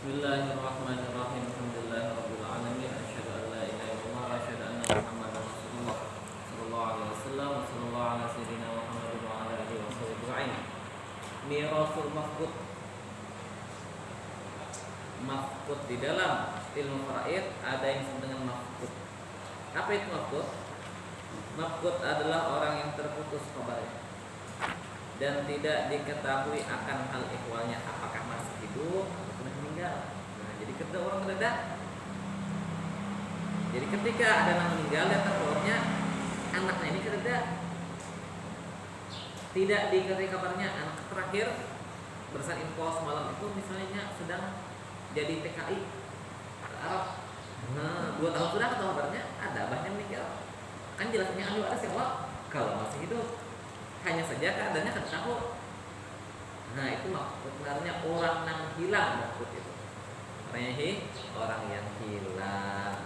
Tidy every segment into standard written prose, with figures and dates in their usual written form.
Bismillahirrahmanirrahim. Alhamdulillahirabbil alamin. Asyhadu an la ilaha illallah wa asyhadu anna Muhammadar Rasulullah sallallahu alaihi wasallam wa sallallahu ala sayyidina Muhammadin wa ala alihi washabihi ajma'in. Mirasul mafqud. Mafqud di dalam ilmu faraid ada yang disebut dengan mafqud. Apa itu mafqud? Mafqud adalah orang yang terputus kabarnya dan tidak diketahui akan hal ihwalnya, apakah masih hidup atau sudah meninggal. Nah, jadi ketika orang mendadak, jadi ketika ada yang meninggal dan terkeluarnya anaknya ini kedadak, tidak diketahui kabarnya. Anak terakhir berdasarkan info semalam itu misalnya sedang jadi TKI ke Arab. Nah, 2 tahun sudah atau kabarnya ada abahnya meninggal. Kan jelasnya ahli waris ya Allah kalau masih hidup. Hanya saja keadaannya kan tahu. Nah, itu maksud sebenarnya orang yang hilang maksud itu. Orang yang hilang.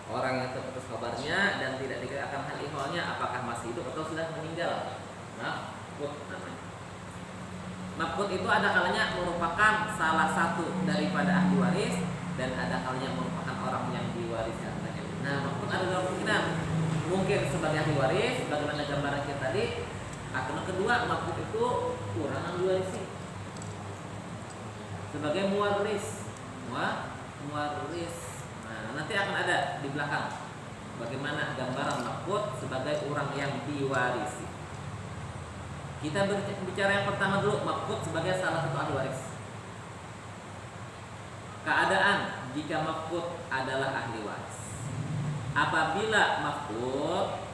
Orang yang terputus kabarnya dan tidak diketahui akan hal ihwalnya, apakah masih hidup atau sudah meninggal. Mafqud namanya. Mafqud itu ada kalanya merupakan salah satu daripada ahli waris dan ada kalanya merupakan orang yang diwariskan. Nah, mafqud ada dua kemungkinan. Mungkin sebagai ahli waris, bagaimana gambaran kita tadi. Atau kedua, mafqud itu kurang ahli waris. Sebagai muwaris. Muwaris. Nah, nanti akan ada di belakang bagaimana gambaran mafqud sebagai orang yang diwarisi. Kita bicara yang pertama dulu, mafqud sebagai salah satu ahli waris. Keadaan jika mafqud adalah ahli waris. Apabila mafqud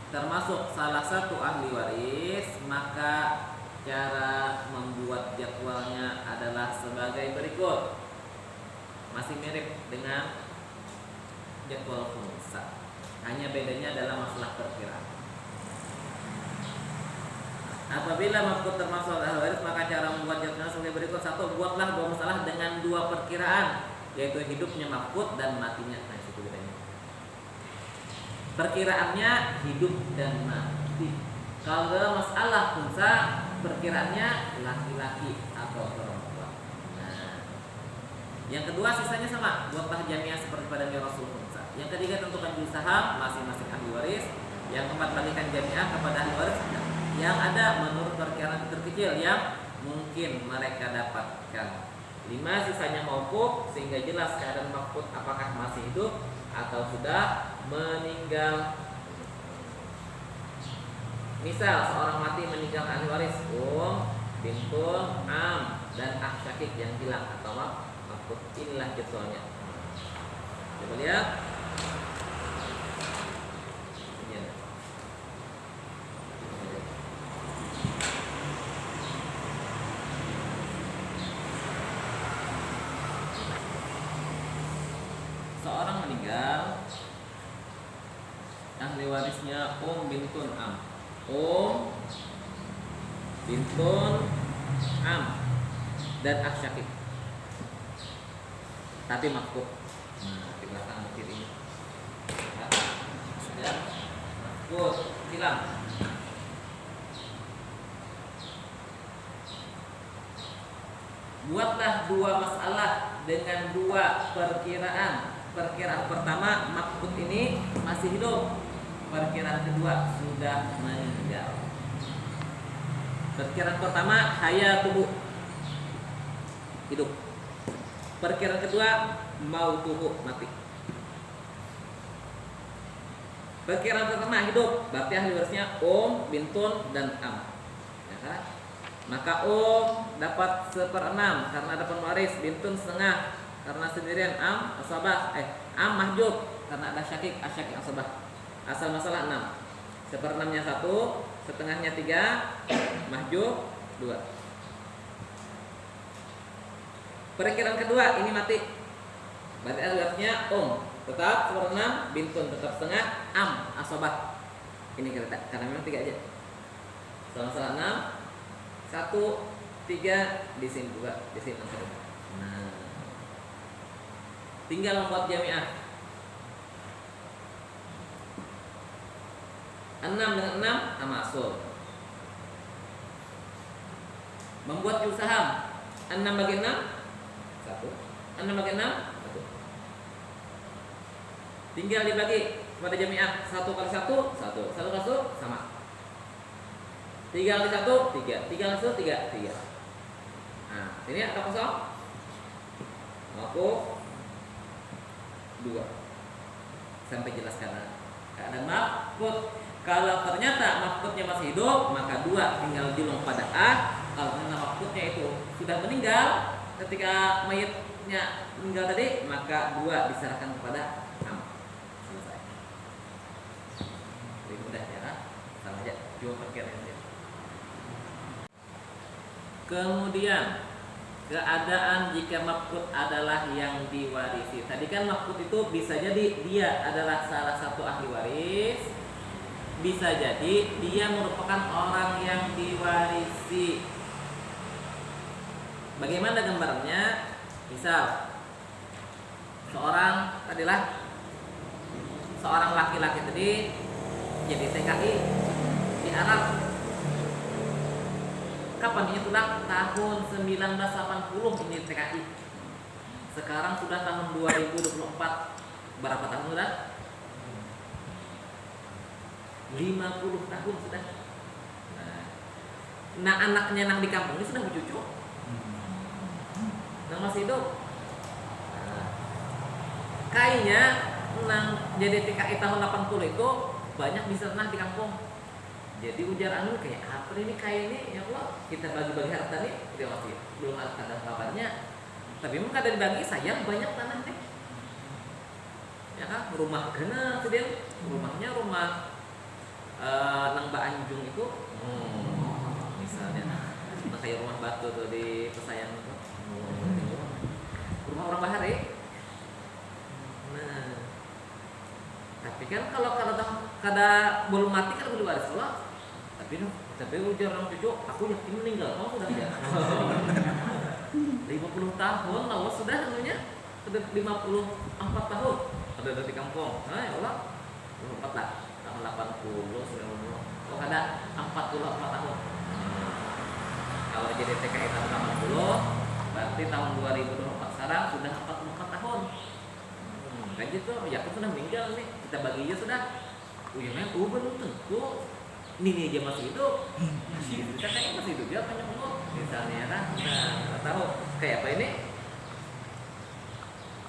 termasuk salah satu ahli waris, maka cara membuat jadwalnya adalah sebagai berikut. Masih mirip dengan jadwal khumsa, hanya bedanya dalam masalah perkiraan. Apabila mafqud termasuk ahli waris, maka cara membuat jadwalnya sebagai berikut. 1. Buatlah 2 masalah dengan 2 perkiraan, yaitu hidupnya mafqud dan matinya. Nah, itu bedanya. Perkiraannya hidup dan mati. Kalau dalam masalah khumsa, perkiraannya laki-laki atau perempuan. Nah, yang kedua sisanya sama, buatlah jamiah seperti pada mirasul khumsa. Yang ketiga tentukan juz saham masing-masing ahli waris. Yang keempat bagikan jamiah kepada ahli waris yang ada menurut perkiraan terkecil yang mungkin mereka dapatkan. 5 sisanya mauquf, sehingga jelas keadaan mafqud apakah masih hidup atau sudah meninggal. Misal seorang mati meninggalkan ahli waris bintun, dan syakik yang hilang atau mafqud. Inilah jadwalnya. Coba lihat. Seorang meninggal, ahli warisnya bintun bintun dan syakik, tapi mafqud. Nah, di belakang kiri sudah mafqud hilang. Buatlah 2 masalah dengan 2 perkiraan. Perkiraan pertama, mafqud ini masih hidup. Perkiraan kedua, sudah meninggal. Perkiraan pertama, hayatuhu, hidup. Perkiraan kedua, mautuhu, mati. Perkiraan pertama hidup, berarti ahli warisnya bintun dan ya kan? Maka dapat 1/6 karena ada pewaris, bintun setengah karena sendirian, asabah, mahjub karena ada syakik, asyak asabah. Asal masalah 6. 1/6-nya 1, setengahnya 3, mahjub 2. Perkiraan kedua ini mati. Berarti asbabnya tetap 1/6, bintun tetap setengah, asabah. Ini karena memang 3 aja. Masalah 6, 1, 3 di sini 2, di sini 1. Nah, tinggal membuat jamiah. 6 dengan 6 masuk. Membuat juz saham 6 bagi 6 1. 6 bagi 6 1. Tinggal dibagi pada jamiah 1 kali 1 1. 1 kali 1 sama. 3 kali 1 3. 3 kali 1 3 3. Nah, sini ada kosong. Aku 2. Sampai jelaskan keadaan mafkud. Kalau ternyata mafkudnya masih hidup, maka 2 tinggal julung pada A. Kalau ternyata mafkudnya itu sudah meninggal ketika mayatnya meninggal tadi, maka 2 diserahkan kepada Am. Selesai. Lebih mudah ya kan? Sama aja, cuma perkiraan saja. Kemudian keadaan jika mafkud adalah yang diwarisi. Tadi kan mafkud itu bisa jadi dia adalah salah satu ahli waris, bisa jadi dia merupakan orang yang diwarisi. Bagaimana gambarnya? Misal seorang laki-laki tadi jadi TKI di Arab. Kapan ini sudah? Tahun 1980 ini TKI. Sekarang sudah tahun 2024. Berapa tahun sudah? 50 tahun sudah. Nah anaknya nang di kampung ini sudah bercucu. Nang masih hidup. Kayaknya nang jadi TKI tahun 80 itu banyak bisa tenang di kampung. Jadi ujar anu kayak apa ini kayak ini ya Allah, kita bagi-bagi harta nih, dia masih belum ada kabarnya. Tapi memang kada dibagi, sayang banyak tanah nih. Ya kan, rumah kena sedih, rumahnya rumah nang Mbak Anjung itu, misalnya, nah kayak rumah batu tuh di Pesayang itu, rumah orang Bahari. Nah, tapi kan kalau kada belum mati kan belum waris Allah. Tapi ujar orang cucu, aku yakin meninggal. Oh sudah ya. 50 tahun lawas sudah anunya. Sudah 54 tahun. Ada di kampung. Nah ya Allah. 54 lah. Tahun 80 90. Oh ada 44 tahun. Kalau jadi TKI tahun 80, berarti tahun 2024 sekarang sudah 44 tahun. Kan gitu, ya aku sudah meninggal nih. Kita bagi aja sudah. Uyangnya belum tentu. Ini aja masih hidup, kakaknya masih hidup ya banyak umur, misalnya kan, nah tahu kayak apa ini?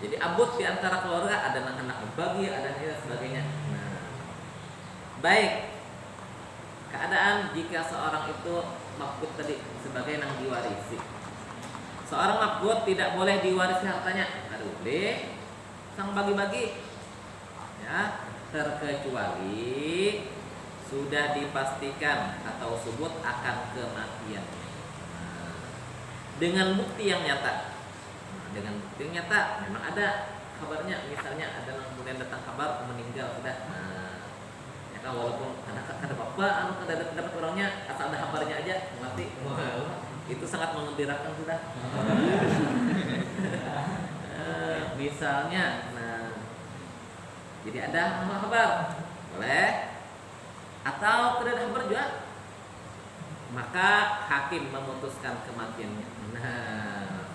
Jadi abut di antara keluarga ada anak-anak berbagi, ada dan sebagainya. Nah, baik keadaan jika seorang itu mafkud tadi sebagai nang diwarisi, seorang mafkud tidak boleh diwarisi hartanya, aduh deh, sang bagi-bagi, ya terkecuali sudah dipastikan atau subut akan kematian dengan bukti yang nyata. Dengan bukti yang nyata memang ada kabarnya, misalnya ada yang kemudian datang kabar meninggal sudah. Ya kan walaupun ada apa ada dapat orangnya, asal ada kabarnya aja mati. Itu sangat mengembirakan sudah. Misalnya, nah jadi ada kabar boleh. Atau tidak ada kabar juga, maka hakim memutuskan kematiannya. Nah,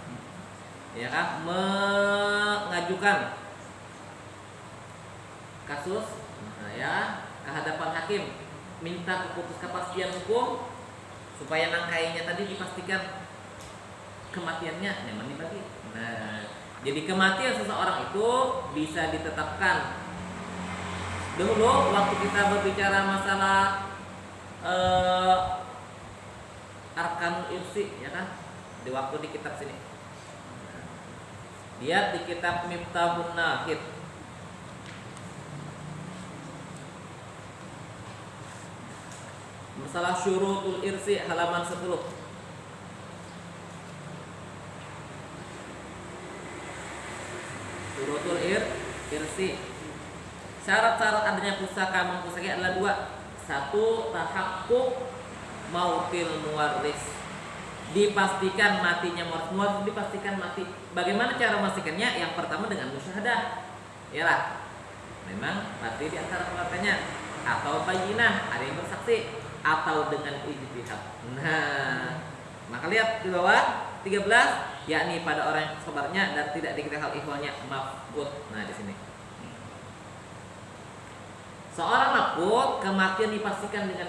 ya kan, mengajukan kasus, nah ya, ke hadapan hakim, minta kepastian hukum supaya nangkainya tadi dipastikan kematiannya, nyaman dibagi. Nah, jadi kematian seseorang itu bisa ditetapkan. Dulu waktu kita berbicara masalah Arkanul Irsi, ya kan, di waktu di kitab sini, lihat di kitab Miftahun Nahid, masalah syurutul irsi halaman 10. Syurutul irsi. Syarat-syarat adanya pusaka mempusaki adalah 2. 1. Tahakkuk mautil muwarris. Dipastikan matinya muwarris, dipastikan mati. Bagaimana cara memastikannya? Yang pertama dengan musyahadah. Yalah. Memang mati di antara keluarganya, atau bayyinah, ada yang bersaksi, atau dengan ijtihad. Nah, Maka lihat di bawah 13, yakni pada orang yang sabarnya dan tidak dikira hal ihwalnya mafqud. Nah di sini. Seorang mafqud kematian dipastikan dengan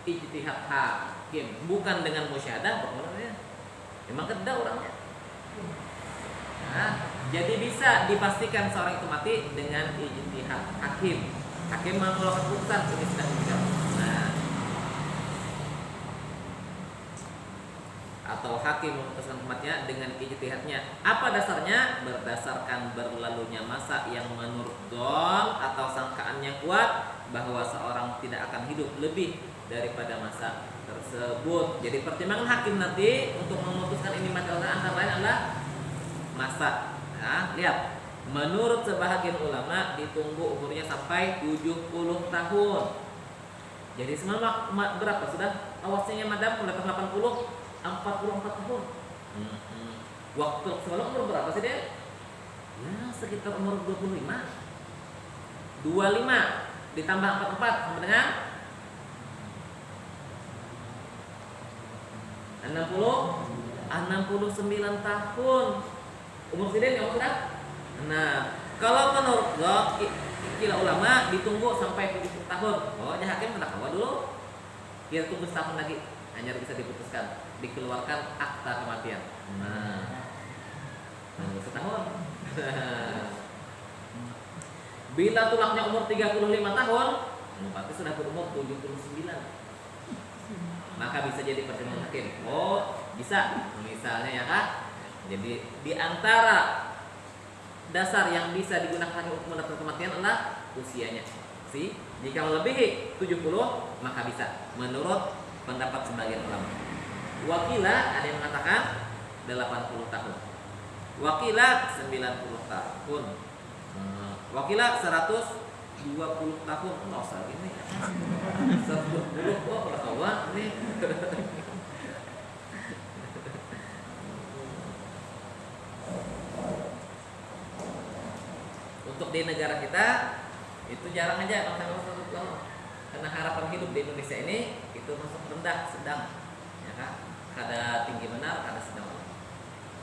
ijtihad hakim, bukan dengan musyahadah. Pokoknya memang kena orangnya. Nah, jadi bisa dipastikan seorang itu mati dengan ijtihad hakim. Hakim mengeluarkan keputusan ini sudah meninggal. Nah, atau hakim memutuskan kematian dengan ijtihadnya. Apa dasarnya? Berdasarkan berlalunya masa yang menurut dzon atau sangkaan yang kuat bahwa seorang tidak akan hidup lebih daripada masa tersebut. Jadi pertimbangan hakim nanti untuk memutuskan ini masalah antara lain adalah masa. Nah, lihat. Menurut sebahagian ulama ditunggu umurnya sampai 70 tahun. Jadi semua berapa sudah awasnya madam mulai tahun 80 44 tahun. Waktu sebelum umur berapa sih dia? Ya sekitar umur 25. 25 ditambah 44 sama dengan 69 tahun. Umur Siden yang sudah. Nah, kalau menurut kira ulama ditunggu sampai 70 tahun. Oh, jadi hakim kena kawa dulu. Kira tunggu setahun lagi hanya bisa diputuskan, dikeluarkan akta kematian. Nah, tunggu setahun. Bila tulaknya umur 35 tahun, berarti sudah berumur 79. Maka bisa jadi pertimbangan hakim. Oh, bisa. Misalnya ya Kak. Jadi di antara dasar yang bisa digunakan untuk mendapatkan kematian adalah usianya. Jika melebihi 70 maka bisa menurut pendapat sebagian ulama. Wakila ada yang mengatakan 80 tahun. Wakila 90 tahun. Wakila 120 tahun. Enggak usah gini. 120 oh berkawan nih. Untuk di negara kita itu jarang aja karena harapan hidup di Indonesia ini itu masuk rendah sedang, ya kan? Kada tinggi benar, kada sedang.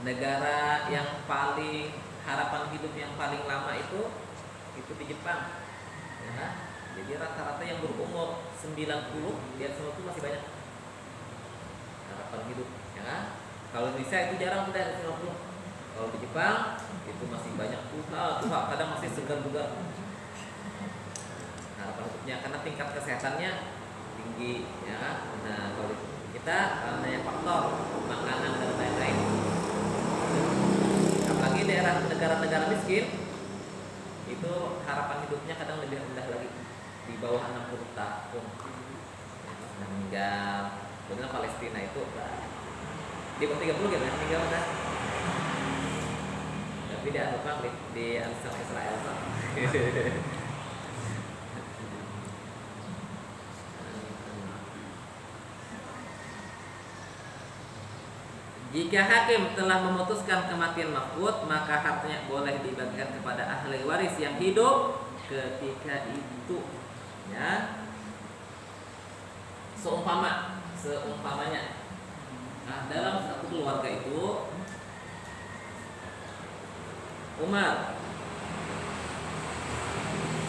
Negara yang paling harapan hidup yang paling lama itu di Jepang, ya kan? Jadi rata-rata yang berumur 90 di atas 90 masih banyak harapan hidup, ya kan? Kalau Indonesia itu jarang sudah ada 90. Kalau di Jepang itu masih banyak tua, kadang masih segar juga harapan hidupnya karena tingkat kesehatannya tinggi, ya. Nah kalau kita karena yang faktor makanan dan lain-lain, apalagi daerah negara-negara miskin itu harapan hidupnya kadang lebih rendah lagi di bawah 60 tahun sudah meninggal. Kemudian Palestina itu di bawah 30 gitu ya meninggal udah. Tapi di Eropa di Israel Jika hakim telah memutuskan kematian mafqud, maka hartanya boleh dibagikan kepada ahli waris yang hidup ketika itu. Ya. Seumpamanya. Nah, dalam satu keluarga itu Umar,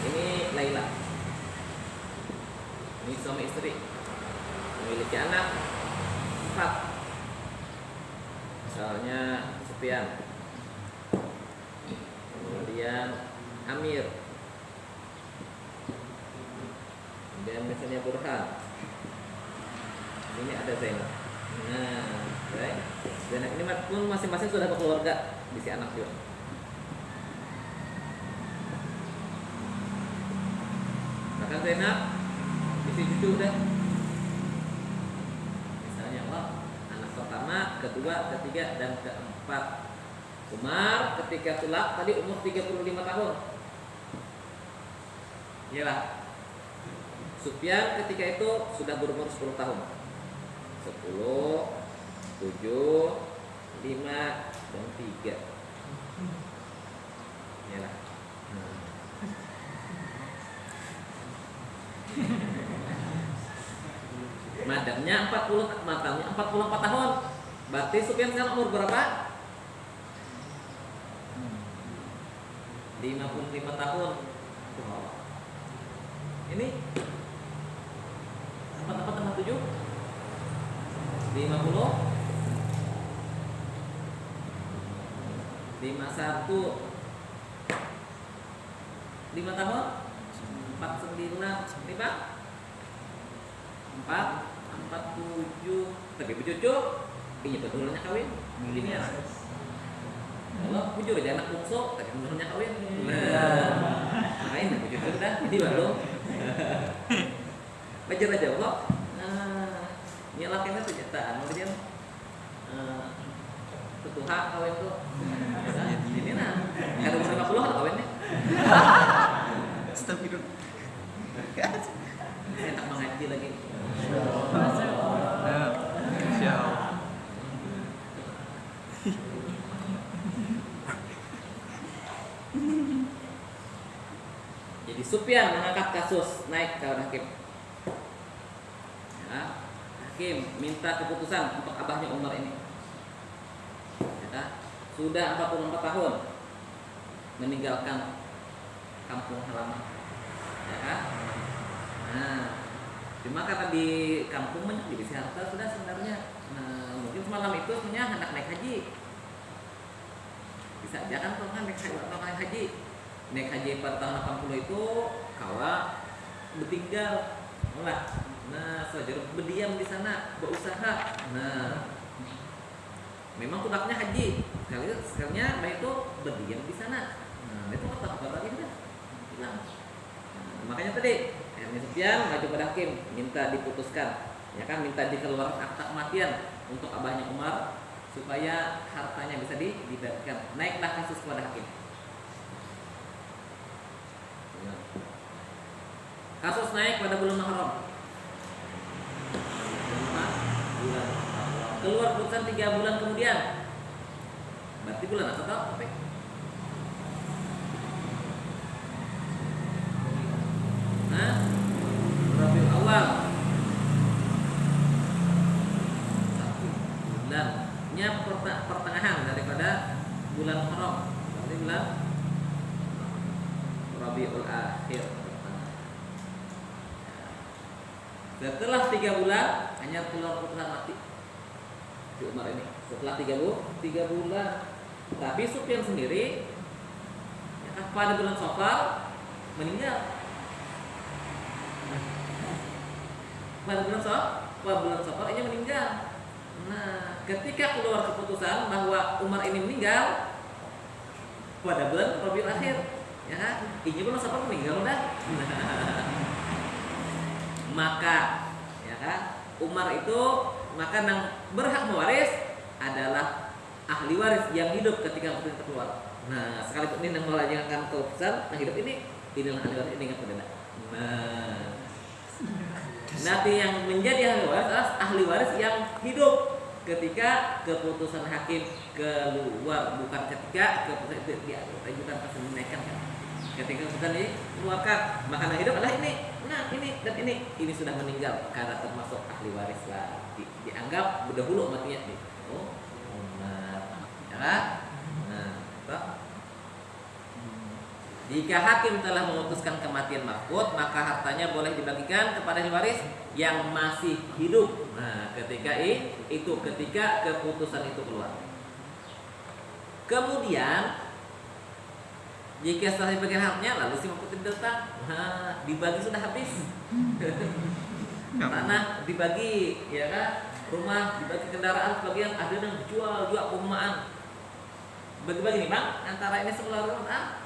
ini Laila, ini suami istri, memiliki anak 4. Misalnya Sufyan, kemudian Amir, kemudian misalnya Burhan, ini ada Zainab. Nah, baik. Zainab ini pun masing-masing sudah berkeluarga, bisa anak juga. Bahkan Zainab isi cucu udah. Misalnya anak pertama, kedua, ketiga, dan keempat. Umar ketika tulak tadi umur 35 tahun. Iyalah. Sufyan ketika itu sudah berumur 10 tahun. 10, 7, 5, dan 3. Iyalah. Madam Sisanya 40 matangnya 44 tahun. Berarti Sufyan sekarang umur berapa? 55 tahun. Oh. Ini 44 tambah 7 50 51 5 tahun 49 ini Pak 47 tapi cucu ini betulnya kawin ini ya kalau jujur aja anak bungsu tapi betulnya kawin main aku jujur dah jadi baru belajar aja kok nyalakannya senjataan kemudian petuha kawin tuh ini nah kalau umur 50 kan kawinnya Astagfirullah. saya tak mengaji lagi Insyaallah. Jadi Sufyan mengangkat kasus naik ke hakim. Ya, hakim minta keputusan untuk abahnya Umar ini. Ya, sudah 44 tahun meninggalkan kampung halaman. Ya kan? Nah, cuma karena di kampung banyak divisi harta sudah sebenarnya. Nah, mungkin semalam itu sebenarnya hendak naik haji. Bisa aja kan kalau naik haji. Naik haji pada tahun 80 itu kawa bertinggal malah. Nah, sejarah berdiam di sana, berusaha. Nah, memang tudaknya haji. Sekalinya baik itu berdiam di sana. Nah, itu kata-kata lagi udah hilang. Nah, makanya tadi Sufyan maju pada hakim minta diputuskan, ya kan, minta dikeluarkan akta kematian untuk abahnya Umar supaya hartanya bisa dibagikan. Naiklah kasus kepada hakim. Kasus naik pada bulan Muharram. Keluar putusan 3 bulan kemudian. Berarti bulan apa tau? Rabiul Awal. 1 bulannya pertengahan daripada bulan Muharram. Berarti bulan Rabiul Akhir. Setelah 3 bulan hanya keluar putusan mati di Umar ini. Setelah 3 bulan. Tapi Sufyan sendiri ya, pada bulan Safar meninggal. Pada bulan Safar ia meninggal. Nah, ketika keluar keputusan bahwa Umar ini meninggal pada bulan Rabiul Akhir, ya kan? Ini bulan Safar meninggal udah. Maka ya kan Umar itu maka yang berhak mewaris adalah ahli waris yang hidup ketika keputusan keluar. Nah, sekalipun ini yang melanjutkan keputusan yang hidup ini inilah ahli waris ini perdana. Nah, nanti yang menjadi ahli waris adalah ahli waris yang hidup ketika keputusan hakim keluar, bukan ketika keputusan itu diajukan ke dinaikkan. Ketika keputusan ini keluarkan, maka yang hidup adalah ini. Nah, ini dan ini sudah meninggal karena termasuk ahli waris lah. Dianggap berdahulu matinya nih. Oh, Umar. Ya kan? Nah, toh. Jika hakim telah memutuskan kematian mahfud, maka hartanya boleh dibagikan kepada ahli waris yang masih hidup. Nah, ketika keputusan itu keluar. Kemudian jika setelah dibagikan haknya lalu si mahfud datang, nah, dibagi sudah habis. Tanah dibagi, ya kan? Rumah dibagi, kendaraan sebagian ada yang jual perumahan. Bagi-bagi nih Bang, antara ini sebelah rumah.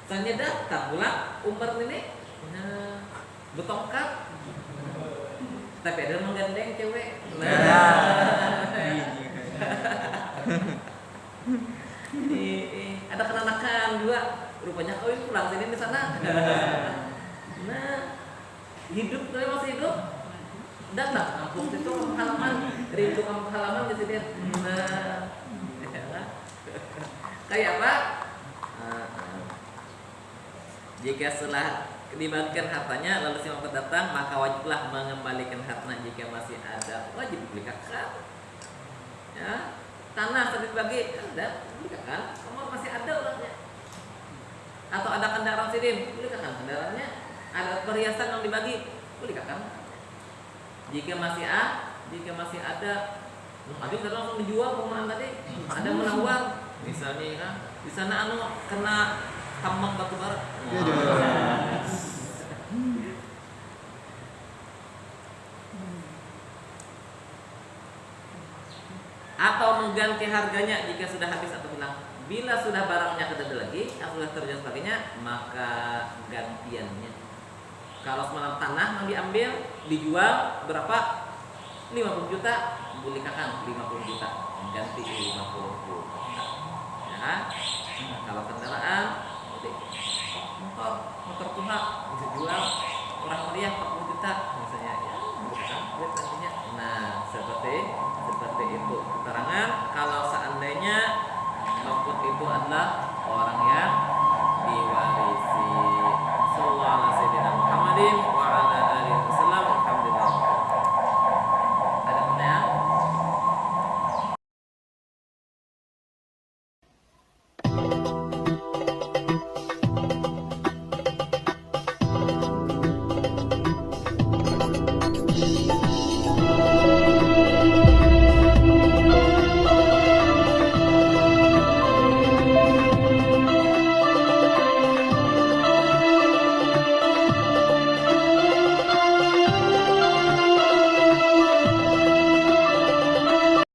Saya datang pulang Umar ini betongkat, tapi ada menggandeng cewek. Ada kenakan juga, rupanya kawin pulang sini di sana. Nah, hidup tuh masih hidup. Datang kampung itu kampung halaman, rindu kampung halaman di sini. Nah, kayak apa? Jika setelah dibagikan hartanya, lalu si mampet datang, maka wajiblah mengembalikan hartanya jika masih ada. Wajib dibelikan. Ya, tanah sudah dibagi, ada, belikan. Kamu masih ada orangnya. Atau ada kendaraan sidin, belikan kendaraannya. Ada perhiasan yang dibagi, belikan. Jika masih ada, habis langsung dijual perumahan tadi. Ada menawar, misalnya, di sana kena tambang batu bara. Atau mengganti harganya jika sudah habis atau hilang. Bila sudah barangnya tidak ada lagi, atau sudah terjual sebagainya, maka gantiannya. Kalau semalam tanah yang diambil, dijual berapa? 50 juta, belikan 50 juta, ganti 50 juta. Ya. Nah, kalau kendaraan, motor Tuha bisa jual orang meriah 40 juta misalnya, ya, belikan nantinya. Nah, seperti itu keterangan kalau seandainya mamput itu adalah orang yang diwarisi. Sallallahu alaihi wasallam.